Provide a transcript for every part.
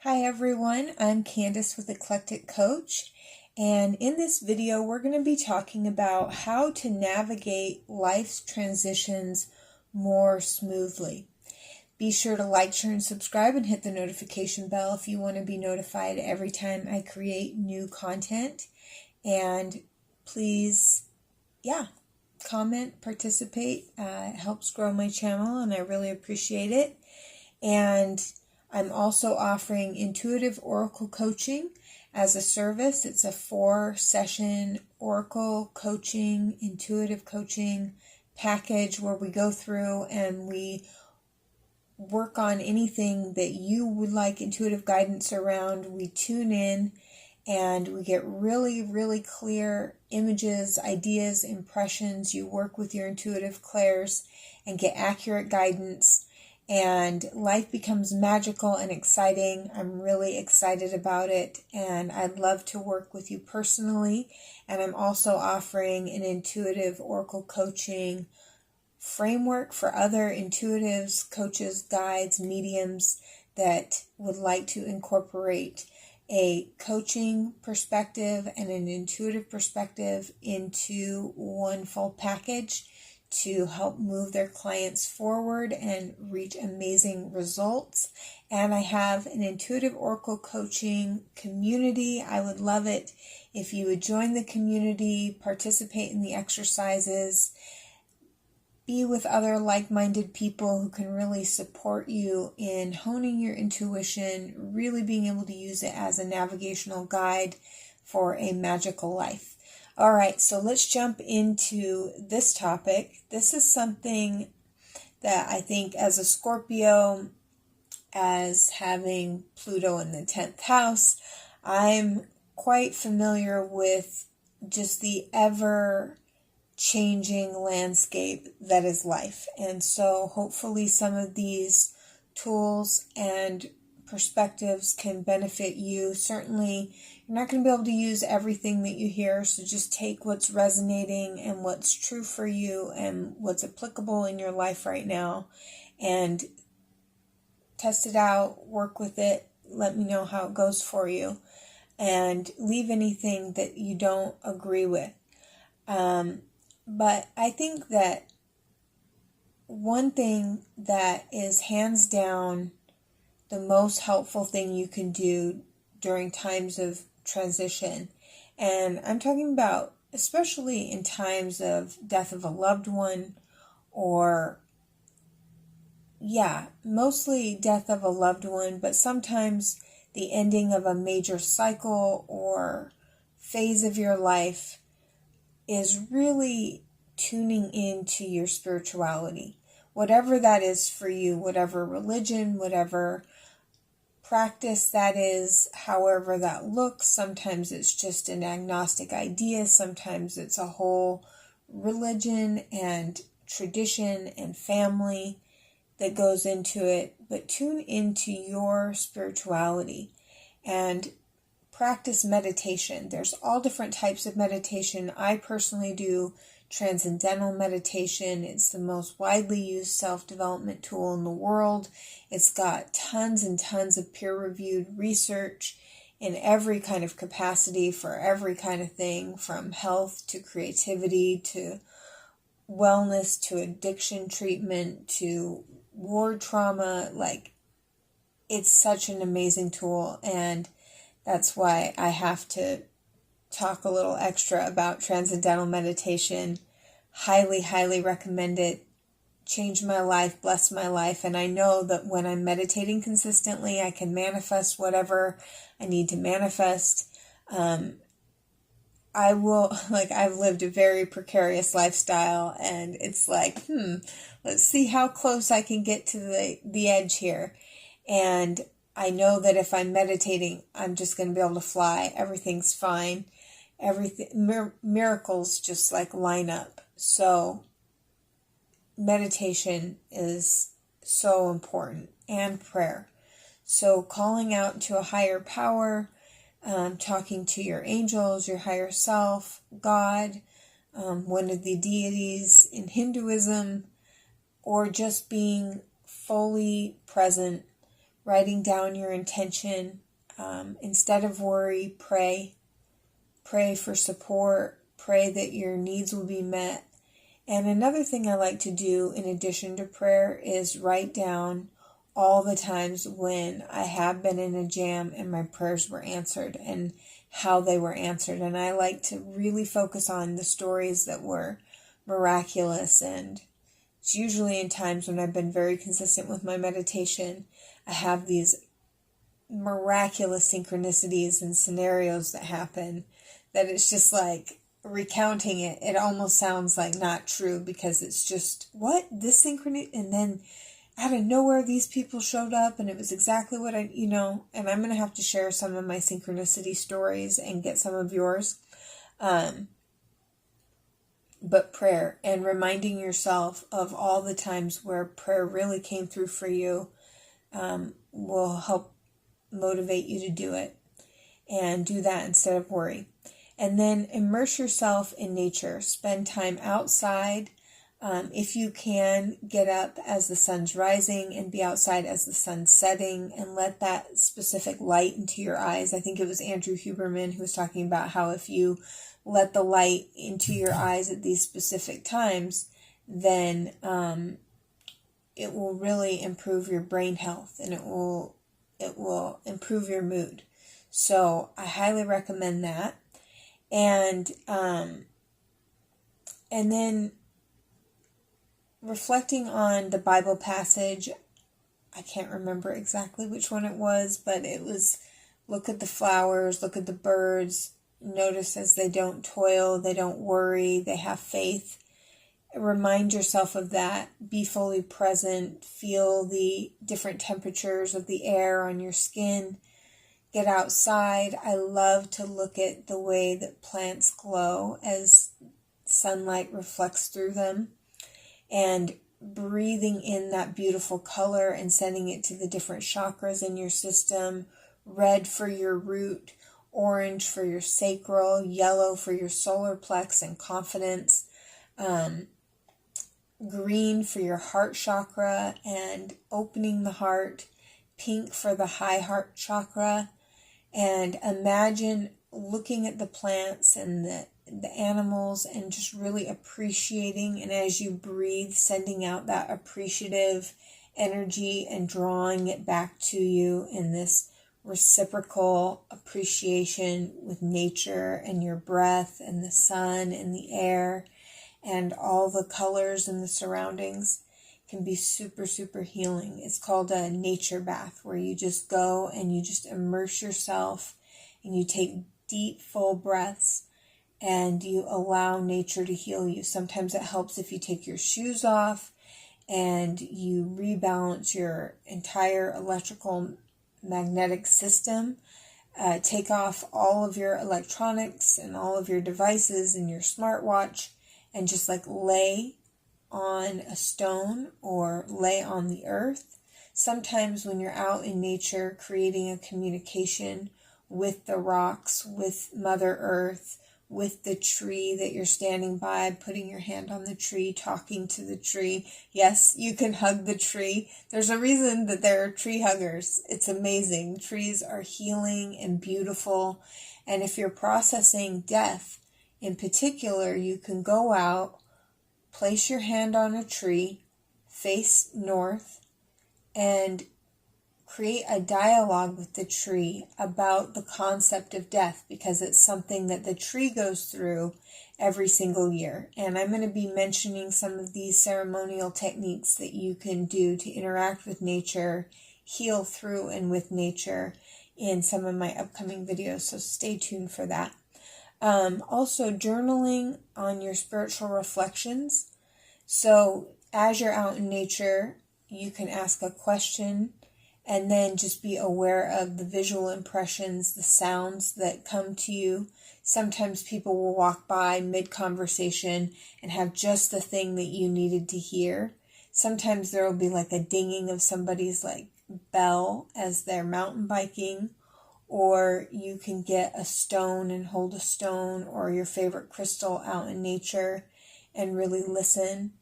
Hi everyone, I'm Candice with Eclectic Coach, and in this video we're going to be talking about how to navigate life's transitions more smoothly. Be sure to like, share, and subscribe and hit the notification bell if you want to be notified every time I create new content. And please, comment, participate. It helps grow my channel and I really appreciate it. And I'm also offering intuitive oracle coaching as a service. It's a 4-session oracle coaching, intuitive coaching package where we go through and we work on anything that you would like intuitive guidance around. We tune in and we get really, really clear images, ideas, impressions. You work with your intuitive clairs and get accurate guidance. And life becomes magical and exciting. I'm really excited about it, and I'd love to work with you personally. And I'm also offering an intuitive oracle coaching framework for other intuitives, coaches, guides, mediums that would like to incorporate a coaching perspective and an intuitive perspective into one full package to help move their clients forward and reach amazing results. And I have an intuitive oracle coaching community. I would love it if you would join the community, participate in the exercises, be with other like-minded people who can really support you in honing your intuition, really being able to use it as a navigational guide for a magical life. All right, so let's jump into this topic. This is something that I think as a Scorpio, as having Pluto in the 10th house, I'm quite familiar with just the ever-changing landscape that is life. And so hopefully some of these tools and perspectives can benefit you. Certainly, you're not going to be able to use everything that you hear, so just take what's resonating and what's true for you and what's applicable in your life right now and test it out, work with it, let me know how it goes for you, and leave anything that you don't agree with. But I think that one thing that is hands down the most helpful thing you can do during times of transition, and I'm talking about especially in times of death of a loved one, or mostly death of a loved one, but sometimes the ending of a major cycle or phase of your life, is really tuning into your spirituality. Whatever that is for you, whatever religion, whatever practice that is, however that looks. Sometimes it's just an agnostic idea. Sometimes it's a whole religion and tradition and family that goes into it. But tune into your spirituality and practice meditation. There's all different types of meditation. I personally do transcendental meditation. It's the most widely used self-development tool in the world. It's got tons and tons of peer-reviewed research in every kind of capacity for every kind of thing, from health to creativity to wellness to addiction treatment to war trauma. Like, it's such an amazing tool, and that's why I have to talk a little extra about transcendental meditation. Highly, highly recommend it. Changed my life, blessed my life, and I know that when I'm meditating consistently, I can manifest whatever I need to manifest. I've lived a very precarious lifestyle, and it's like, let's see how close I can get to the edge here. And I know that if I'm meditating, I'm just going to be able to fly. Everything's fine. Miracles just line up. So meditation is so important, and prayer. So calling out to a higher power, talking to your angels, your higher self, God, one of the deities in Hinduism, or just being fully present writing down your intention. Instead of worry, pray. Pray for support. Pray that your needs will be met. And another thing I like to do in addition to prayer is write down all the times when I have been in a jam and my prayers were answered and how they were answered. And I like to really focus on the stories that were miraculous. And it's usually in times when I've been very consistent with my meditation, I have these miraculous synchronicities and scenarios that happen that it's just like recounting it. It almost sounds like not true because it's just, what? This synchrony? And then out of nowhere, these people showed up and it was exactly what and I'm going to have to share some of my synchronicity stories and get some of yours. But prayer and reminding yourself of all the times where prayer really came through for you will help motivate you to do it and do that instead of worry. And then immerse yourself in nature. Spend time outside. If you can, get up as the sun's rising and be outside as the sun's setting and let that specific light into your eyes. I think it was Andrew Huberman who was talking about how if you let the light into your eyes at these specific times, then it will really improve your brain health and it will improve your mood. So I highly recommend that. And then reflecting on the Bible passage, I can't remember exactly which one it was, but it was look at the flowers, look at the birds, notice as they don't toil, they don't worry, they have faith. Remind yourself of that. Be fully present. Feel the different temperatures of the air on your skin. Get outside. I love to look at the way that plants glow as sunlight reflects through them. And breathing in that beautiful color and sending it to the different chakras in your system. Red for your root, orange for your sacral, yellow for your solar plex and confidence, green for your heart chakra and opening the heart, pink for the high heart chakra. And imagine looking at the plants and the animals and just really appreciating, and as you breathe, sending out that appreciative energy and drawing it back to you in this reciprocal appreciation with nature and your breath and the sun and the air and all the colors and the surroundings. Can be super, super healing. It's called a nature bath, where you just go and you just immerse yourself and you take deep, full breaths and you allow nature to heal you. Sometimes it helps if you take your shoes off and you rebalance your entire electrical magnetic system. Take off all of your electronics and all of your devices and your smartwatch and just like lay on a stone or lay on the earth. Sometimes when you're out in nature, creating a communication with the rocks, with Mother Earth, with the tree that you're standing by, putting your hand on the tree, talking to the tree. Yes, you can hug the tree. There's a reason that there are tree huggers. It's amazing. Trees are healing and beautiful. And if you're processing death in particular, you can go out, place your hand on a tree, face north, and create a dialogue with the tree about the concept of death, because it's something that the tree goes through every single year. And I'm going to be mentioning some of these ceremonial techniques that you can do to interact with nature, heal through and with nature in some of my upcoming videos, so stay tuned for that. Also, journaling on your spiritual reflections. So as you're out in nature, you can ask a question and then just be aware of the visual impressions, the sounds that come to you. Sometimes people will walk by mid-conversation and have just the thing that you needed to hear. Sometimes there will be like a dinging of somebody's like bell as they're mountain biking, or you can get a stone and hold a stone or your favorite crystal out in nature and really listen.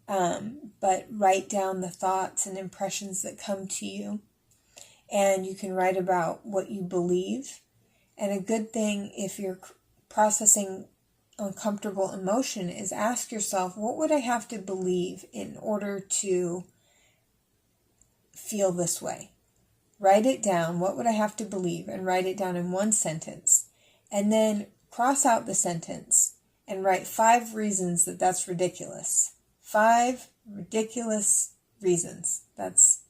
But write down the thoughts and impressions that come to you. and you can write about what you believe. And a good thing if you're processing uncomfortable emotion is ask yourself, what would I have to believe in order to feel this way? Write it down. What would I have to believe? And write it down in one sentence. And then cross out the sentence and write 5 reasons that that's ridiculous. 5 ridiculous reasons. That's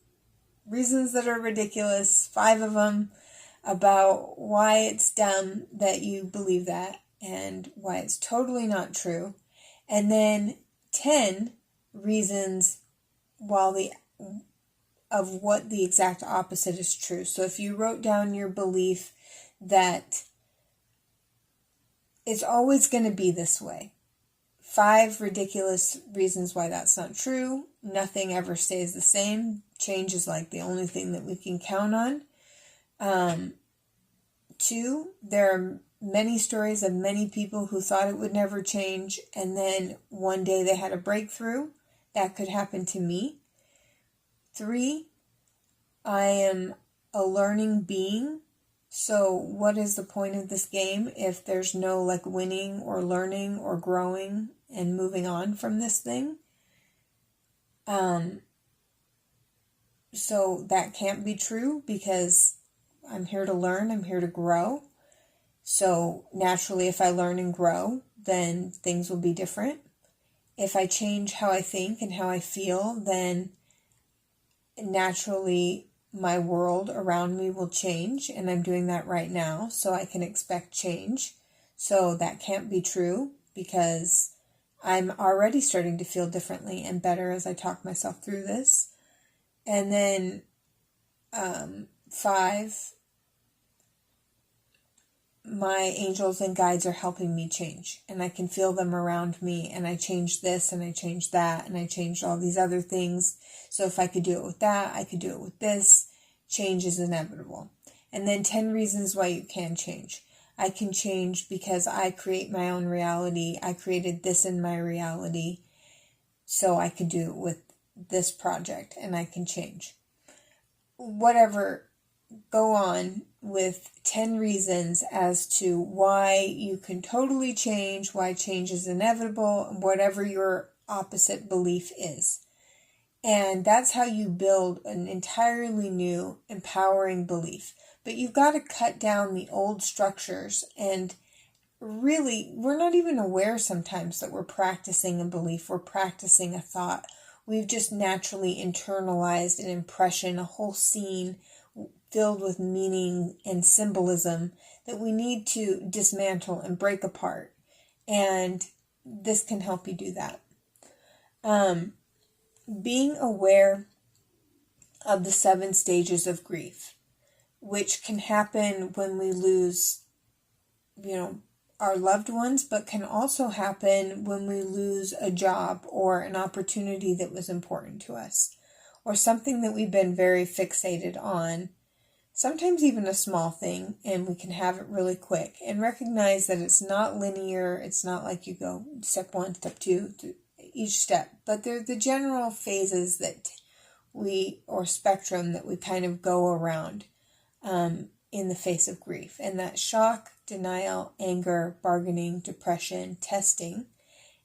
reasons that are ridiculous, 5 of them, about why it's dumb that you believe that and why it's totally not true. And then 10 reasons of what the exact opposite is true. So if you wrote down your belief that it's always going to be this way, 5 ridiculous reasons why that's not true. Nothing ever stays the same. Change is like the only thing that we can count on. 2, there are many stories of many people who thought it would never change, and then one day they had a breakthrough. That could happen to me. 3, I am a learning being. So what is the point of this game if there's no winning or learning or growing and moving on from this thing? So that can't be true because I'm here to learn, I'm here to grow. So naturally, if I learn and grow, then things will be different. If I change how I think and how I feel, then naturally my world around me will change, and I'm doing that right now, so I can expect change. So that can't be true because I'm already starting to feel differently and better as I talk myself through this. And then 5, my angels and guides are helping me change, and I can feel them around me, and I changed this and I changed that and I changed all these other things. So if I could do it with that, I could do it with this. Change is inevitable. And then 10 reasons why you can change. I can change because I create my own reality. I created this in my reality, so I could do it with this project and I can change. Whatever, go on with 10 reasons as to why you can totally change, why change is inevitable, whatever your opposite belief is. And that's how you build an entirely new, empowering belief. But you've got to cut down the old structures, and really, we're not even aware sometimes that we're practicing a belief, we're practicing a thought. We've just naturally internalized an impression, a whole scene filled with meaning and symbolism that we need to dismantle and break apart. And this can help you do that. Being aware of the 7 stages of grief, which can happen when we lose, our loved ones, but can also happen when we lose a job or an opportunity that was important to us, or something that we've been very fixated on, sometimes even a small thing, and we can have it really quick. And recognize that it's not linear. It's not like you go step 1, step 2, each step, but they're the general phases that or spectrum that we kind of go around in the face of grief. And that's shock, denial, anger, bargaining, depression, testing,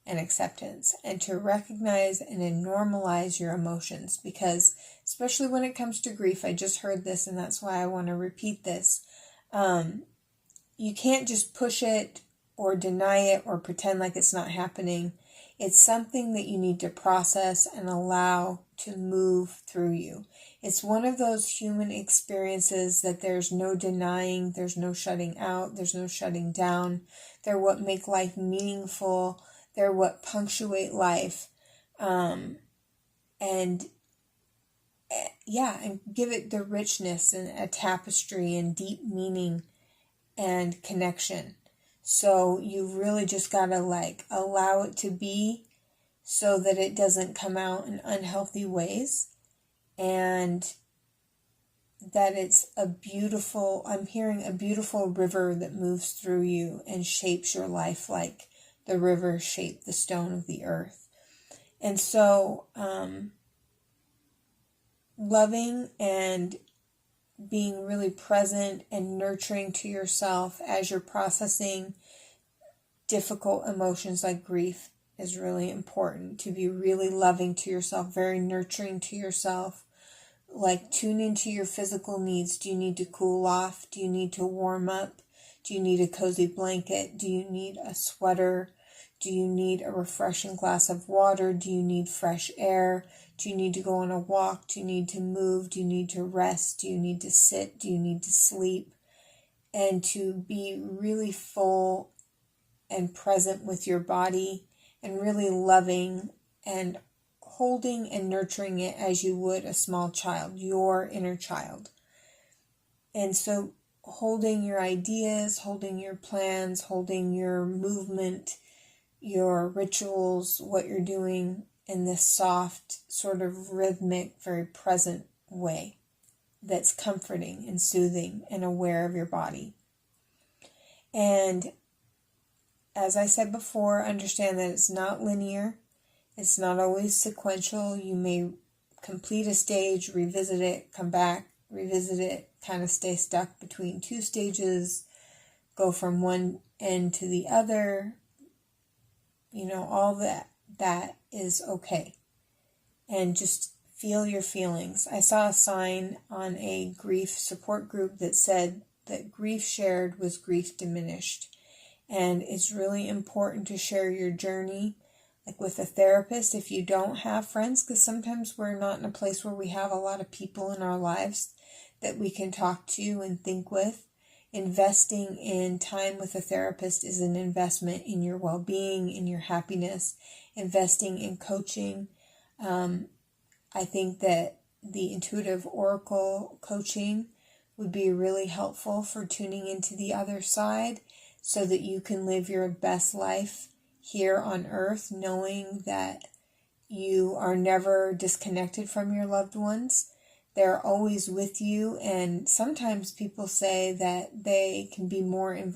and acceptance. And to recognize and then normalize your emotions, because especially when it comes to grief, I just heard this and that's why I want to repeat this. You can't just push it or deny it or pretend like it's not happening. It's something that you need to process and allow to move through you. It's one of those human experiences that there's no denying, there's no shutting out, there's no shutting down. They're what make life meaningful. They're what punctuate life. And give it the richness and a tapestry and deep meaning and connection. So you really just got to allow it to be so that it doesn't come out in unhealthy ways, and that it's I'm hearing a beautiful river that moves through you and shapes your life like the river shaped the stone of the earth. And so loving and being really present and nurturing to yourself as you're processing difficult emotions like grief is really important. To be really loving to yourself, very nurturing to yourself. Like, tune into your physical needs. Do you need to cool off? Do you need to warm up? Do you need a cozy blanket? Do you need a sweater? Do you need a refreshing glass of water? Do you need fresh air? Do you need to go on a walk? Do you need to move? Do you need to rest? Do you need to sit? Do you need to sleep? And to be really full and present with your body and really loving and holding and nurturing it as you would a small child, your inner child. And so holding your ideas, holding your plans, holding your movement, your rituals, what you're doing in this soft, sort of rhythmic, very present way that's comforting and soothing and aware of your body. And as I said before, understand that it's not linear. It's not always sequential. You may complete a stage, revisit it, come back, revisit it, kind of stay stuck between two stages, go from one end to the other. All that is okay. And just feel your feelings. I saw a sign on a grief support group that said that grief shared was grief diminished. And it's really important to share your journey, like with a therapist, if you don't have friends, because sometimes we're not in a place where we have a lot of people in our lives that we can talk to and think with. Investing in time with a therapist is an investment in your well-being, in your happiness. Investing in coaching. I think that the intuitive oracle coaching would be really helpful for tuning into the other side so that you can live your best life here on earth, knowing that you are never disconnected from your loved ones. They're always with you, and sometimes people say that they can be more in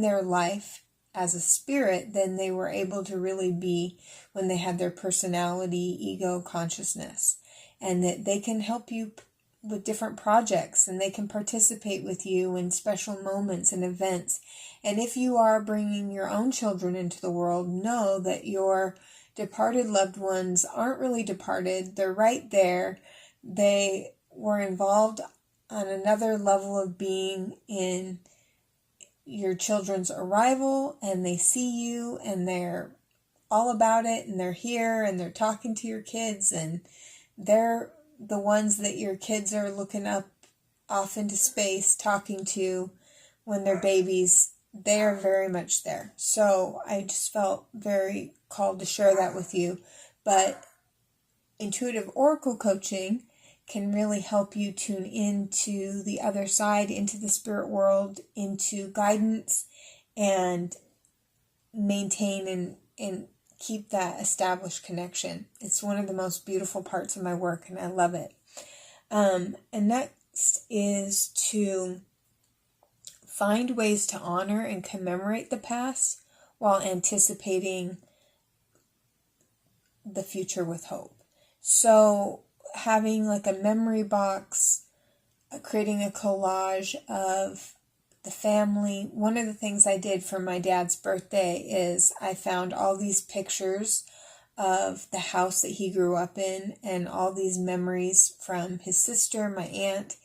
their life as a spirit than they were able to really be when they had their personality, ego, consciousness, and that they can help you with different projects, and they can participate with you in special moments and events. And if you are bringing your own children into the world, know that your departed loved ones aren't really departed. They're right there. They were involved on another level of being in your children's arrival, and they see you, and they're all about it, and they're here, and they're talking to your kids, and they're the ones that your kids are looking up off into space, talking to when they're babies. They are very much there. So I just felt very called to share that with you. But intuitive oracle coaching can really help you tune into the other side, into the spirit world, into guidance, and maintain and keep that established connection. It's one of the most beautiful parts of my work, and I love it. And next is to find ways to honor and commemorate the past while anticipating the future with hope. So having like a memory box, creating a collage of the family. One of the things I did for my dad's birthday is I found all these pictures of the house that he grew up in and all these memories from his sister, my aunt,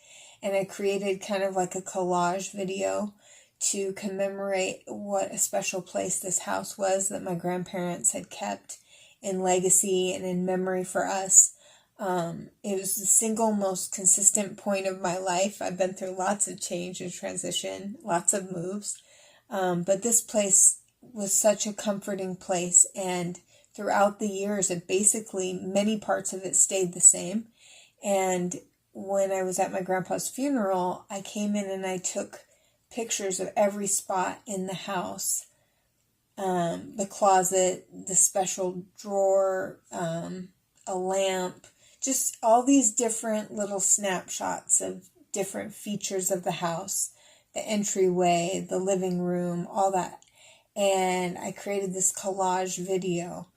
and I created kind of like a collage video to commemorate what a special place this house was that my grandparents had kept in legacy and in memory for us. It was the single most consistent point of my life. I've been through lots of change and transition, lots of moves. But this place was such a comforting place. And throughout the years, many parts of it stayed the same. And when I was at my grandpa's funeral, I came in and I took pictures of every spot in the house. The closet, the special drawer, a lamp, just all these different little snapshots of different features of the house, the entryway, the living room, all that. And I created this collage video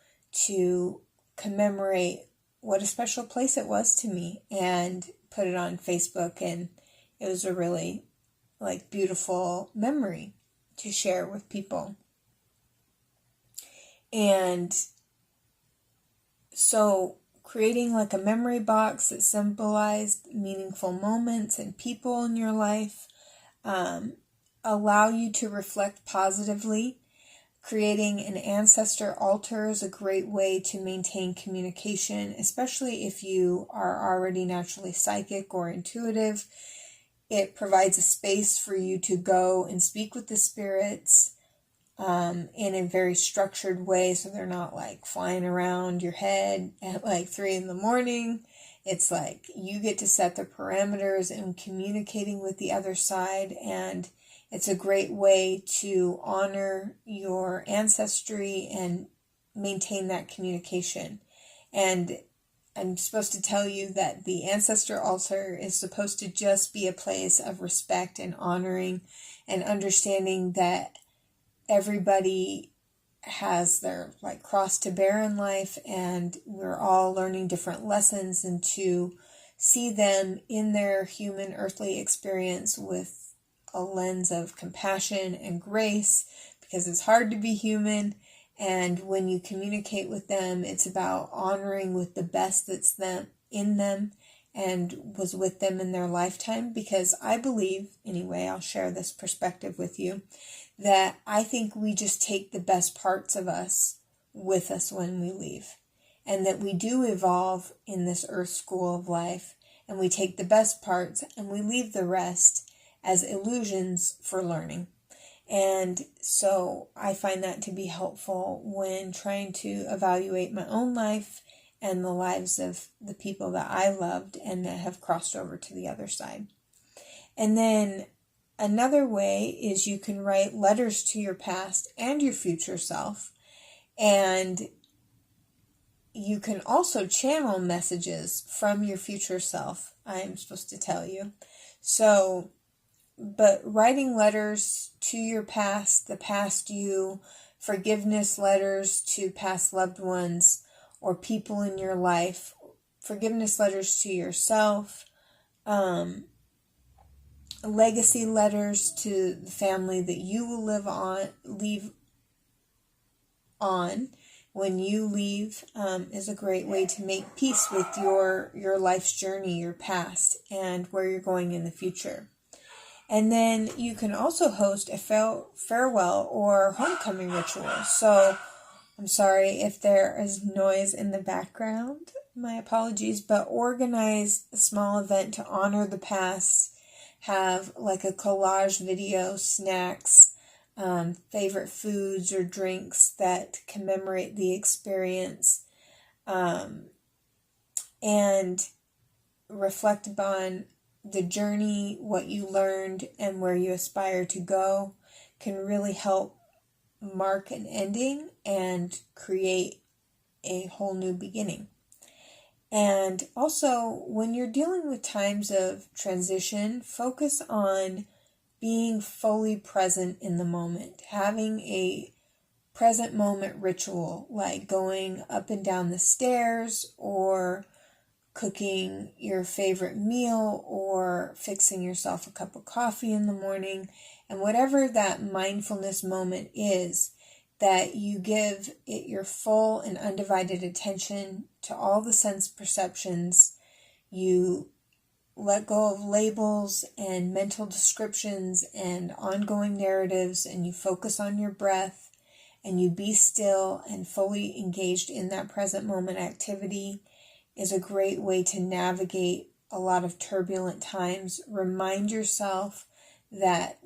to commemorate what a special place it was to me and put it on Facebook, and it was a really beautiful memory to share with people. And so creating a memory box that symbolized meaningful moments and people in your life allow you to reflect positively. Creating an ancestor altar is a great way to maintain communication, especially if you are already naturally psychic or intuitive. It provides a space for you to go and speak with the spirits in a very structured way, so they're not flying around your head at 3 a.m. It's you get to set the parameters in communicating with the other side, and it's a great way to honor your ancestry and maintain that communication. And I'm supposed to tell you that the ancestor altar is supposed to just be a place of respect and honoring and understanding that everybody has their cross to bear in life, and we're all learning different lessons, and to see them in their human earthly experience with a lens of compassion and grace, because it's hard to be human. And when you communicate with them, it's about honoring with the best that's in them and was with them in their lifetime. Because I believe, anyway, I'll share this perspective with you, that I think we just take the best parts of us with us when we leave, and that we do evolve in this earth school of life, and we take the best parts and we leave the rest as illusions for learning. And so I find that to be helpful when trying to evaluate my own life and the lives of the people that I loved and that have crossed over to the other side. And then another way is you can write letters to your past and your future self. And you can also channel messages from your future self, I'm supposed to tell you. But writing letters to your past, the past you, forgiveness letters to past loved ones or people in your life, forgiveness letters to yourself, legacy letters to the family that you will leave on when you leave, is a great way to make peace with your life's journey, your past, and where you're going in the future. And then you can also host a farewell or homecoming ritual. So I'm sorry if there is noise in the background. My apologies. But organize a small event to honor the past. Have a collage video, snacks, favorite foods or drinks that commemorate the experience. And reflect upon the journey, what you learned, and where you aspire to go can really help mark an ending and create a whole new beginning. And also, when you're dealing with times of transition, focus on being fully present in the moment, having a present moment ritual, like going up and down the stairs or cooking your favorite meal or fixing yourself a cup of coffee in the morning, and whatever that mindfulness moment is, that you give it your full and undivided attention to all the sense perceptions. You let go of labels and mental descriptions and ongoing narratives, and you focus on your breath, and you be still and fully engaged in that present moment activity is a great way to navigate a lot of turbulent times. Remind yourself that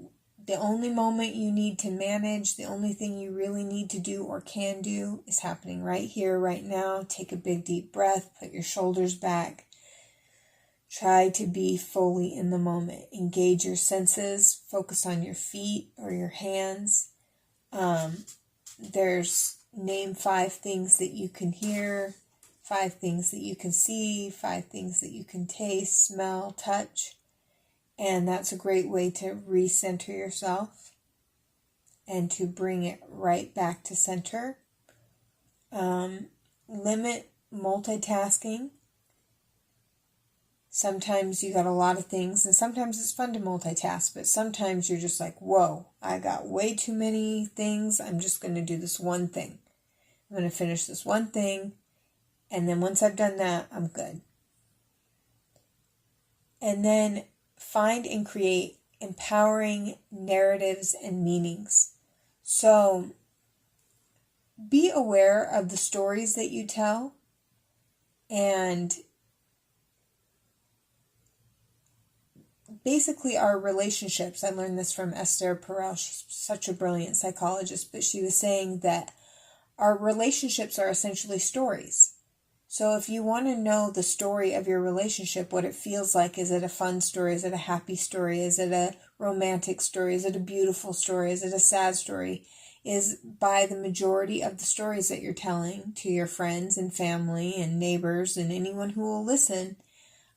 the only moment you need to manage, the only thing you really need to do or can do is happening right here, right now. Take a big deep breath, put your shoulders back. Try to be fully in the moment. Engage your senses, focus on your feet or your hands. There's name 5 things that you can hear, 5 things that you can see, 5 things that you can taste, smell, touch. And that's a great way to recenter yourself and to bring it right back to center. Limit multitasking. Sometimes you got a lot of things, and sometimes it's fun to multitask, but sometimes you're just like, whoa, I got way too many things. I'm just going to do this one thing. I'm going to finish this one thing, and then once I've done that, I'm good. And then find and create empowering narratives and meanings. So be aware of the stories that you tell, and basically our relationships. I learned this from Esther Perel. She's such a brilliant psychologist, but she was saying that our relationships are essentially stories. So if you want to know the story of your relationship, what it feels like, is it a fun story? Is it a happy story? Is it a romantic story? Is it a beautiful story? Is it a sad story? Is by the majority of the stories that you're telling to your friends and family and neighbors and anyone who will listen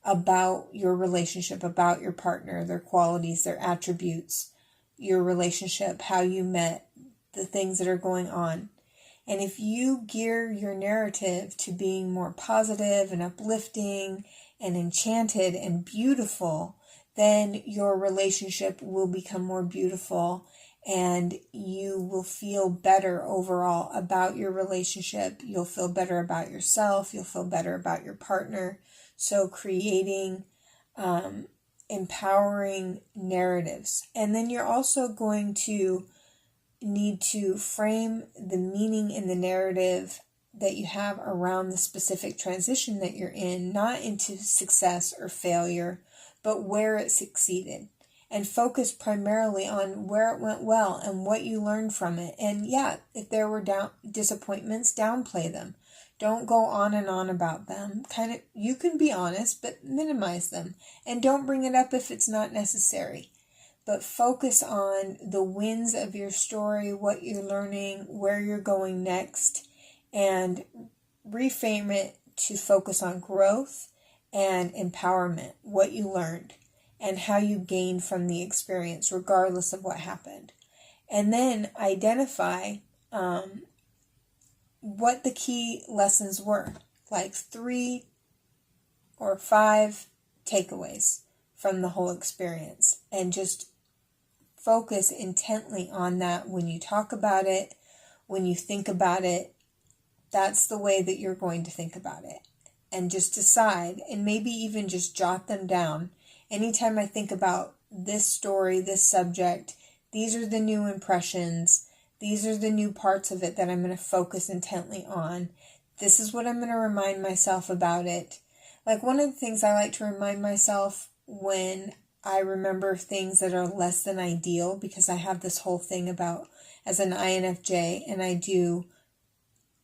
about your relationship, about your partner, their qualities, their attributes, your relationship, how you met, the things that are going on. And if you gear your narrative to being more positive and uplifting and enchanted and beautiful, then your relationship will become more beautiful, and you will feel better overall about your relationship. You'll feel better about yourself. You'll feel better about your partner. So creating empowering narratives. And then you're also going to need to frame the meaning in the narrative that you have around the specific transition that you're in, not into success or failure, but where it succeeded. And focus primarily on where it went well and what you learned from it. And yeah, if there were disappointments, downplay them. Don't go on and on about them. You can be honest, but minimize them. And don't bring it up if it's not necessary. But focus on the wins of your story, what you're learning, where you're going next, and reframe it to focus on growth and empowerment, what you learned, and how you gained from the experience, regardless of what happened. And then identify what the key lessons were, like 3 or 5 takeaways from the whole experience, and just focus intently on that when you talk about it, when you think about it. That's the way that you're going to think about it. And just decide, and maybe even just jot them down. Anytime I think about this story, this subject, these are the new impressions. These are the new parts of it that I'm going to focus intently on. This is what I'm going to remind myself about it. Like, one of the things I like to remind myself when I remember things that are less than ideal, because I have this whole thing about, as an INFJ, and I do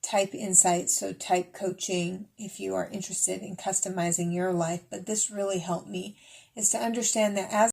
type insights, so type coaching if you are interested in customizing your life. But this really helped me, is to understand that as